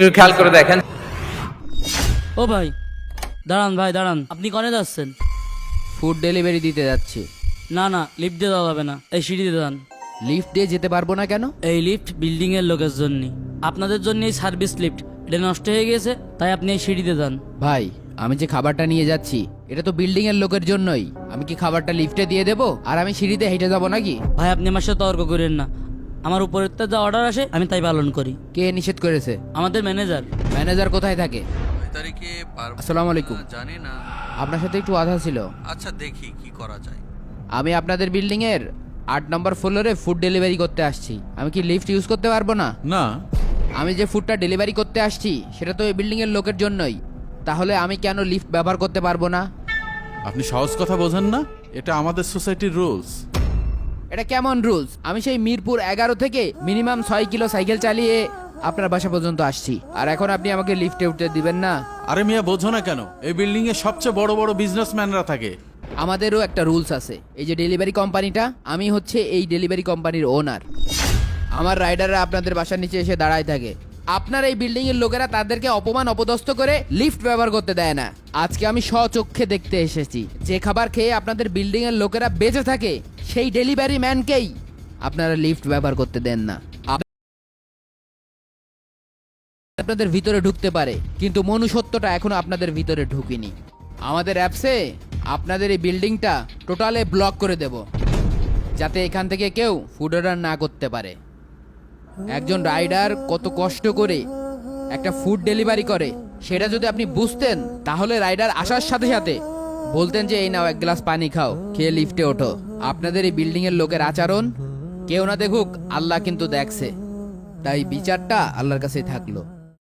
একটু খেয়াল করে দেখেন। ও ভাই দাঁড়ান, ভাই দাঁড়ান, আপনি কনে যাচ্ছেন? ফুড ডেলিভারি দিতে যাচ্ছি। না না, লিফট দিয়ে যাওয়া যাবে না, এই সিঁড়ি দিয়ে যান। লিফট দিয়ে যেতে পারবো না কেন? এই লিফট বিল্ডিং এর লোকের জন্য, আপনাদের জন্য এই সার্ভিস লিফট, এটা নষ্ট হয়ে গেছে, তাই আপনি এই সিঁড়িতে যান। ভাই, আমি যে খাবারটা নিয়ে যাচ্ছি এটা তো বিল্ডিং এর লোকের জন্যই। আমি কি খাবারটা লিফটে দিয়ে দেবো আর আমি সিঁড়িতে হেঁটে যাবো নাকি? ভাই আপনি আমার সাথে তর্ক করেন না, আমার উপরের তো যা অর্ডার আসে আমি তাই পালন করি। কে নিষেধ করেছে? আমাদের ম্যানেজার। ম্যানেজার কোথায় থাকে? তারিখে আসসালামু আলাইকুম। জানি না। আপনার সাথে একটু কথা ছিল। আচ্ছা দেখি কি করা যায়। আমি আপনাদের বিল্ডিং এর 8 নম্বর ফ্লোরে ফুড ডেলিভারি করতে আসছি। আমি কি লিফট ইউজ করতে পারবো না? না, আমি যে ফুডটা ডেলিভারি করতে আসছি সেটা তো এই বিল্ডিং এর লোকের জন্যই, তাহলে আমি কেন লিফট ব্যবহার করতে পারবো না? আপনি সহজ কথা বোঝেন না, এটা আমাদের সোসাইটির রুলস। এটা কেমন রুলস? আমি সেই মিরপুর 11 থেকে মিনিমাম 6 কিলো সাইকেল চালিয়ে আপনার বাসা পর্যন্ত আসছি, আর এখন আপনি আমাকে লিফটে উঠতে দিবেন না? আরে মিয়া, বোঝো না কেন? এই বিল্ডিং এ সবচেয়ে বড় বড় বিজনেসম্যানরা থাকে। আমাদেরও একটা রুলস আছে। এই যে ডেলিভারি কোম্পানিটা, আমি হচ্ছে এই ডেলিভারি কোম্পানির ওনার। আমার রাইডাররা আপনাদের বাসার নিচে এসে দাঁড়ায় থাকে। আপনার এই বিল্ডিং এর লোকেরা তাদেরকে অপমান অপদস্থ করে লিফট ব্যবহার করতে দেয় না। আজকে আমি স্বচক্ষে দেখতে এসেছি যে খাবার খেয়ে আপনাদের বিল্ডিং এর লোকেরা বেঁচে থাকে, সেই ডেলিভারি ম্যানকেই আপনারা লিফট ব্যবহার করতে দেন না। আপনাদের ভিতরে ঢুকতে পারে, কিন্তু মনুষ্যত্বটা এখনো আপনাদের ভিতরে ঢুকেনি। আমাদের অ্যাপসে আপনাদের এই বিল্ডিংটা টোটালে ব্লক করে দেব, যাতে এখান থেকে কেউ ফুড অর্ডার না করতে পারে। একজন রাইডার কত কষ্ট করে একটা ফুড ডেলিভারি করে সেটা যদি আপনি বুঝতেন, তাহলে রাইডার আসার সাথে সাথে বলতেন যে এই নাও এক গ্লাস পানি খাও, খেয়ে লিফটে ওঠো। আপনাদের এই বিল্ডিং এর লোকের আচরণ কেউ না দেখুক, আল্লাহ কিন্তু দেখছে, তাই বিচারটা আল্লাহর কাছেই থাকলো।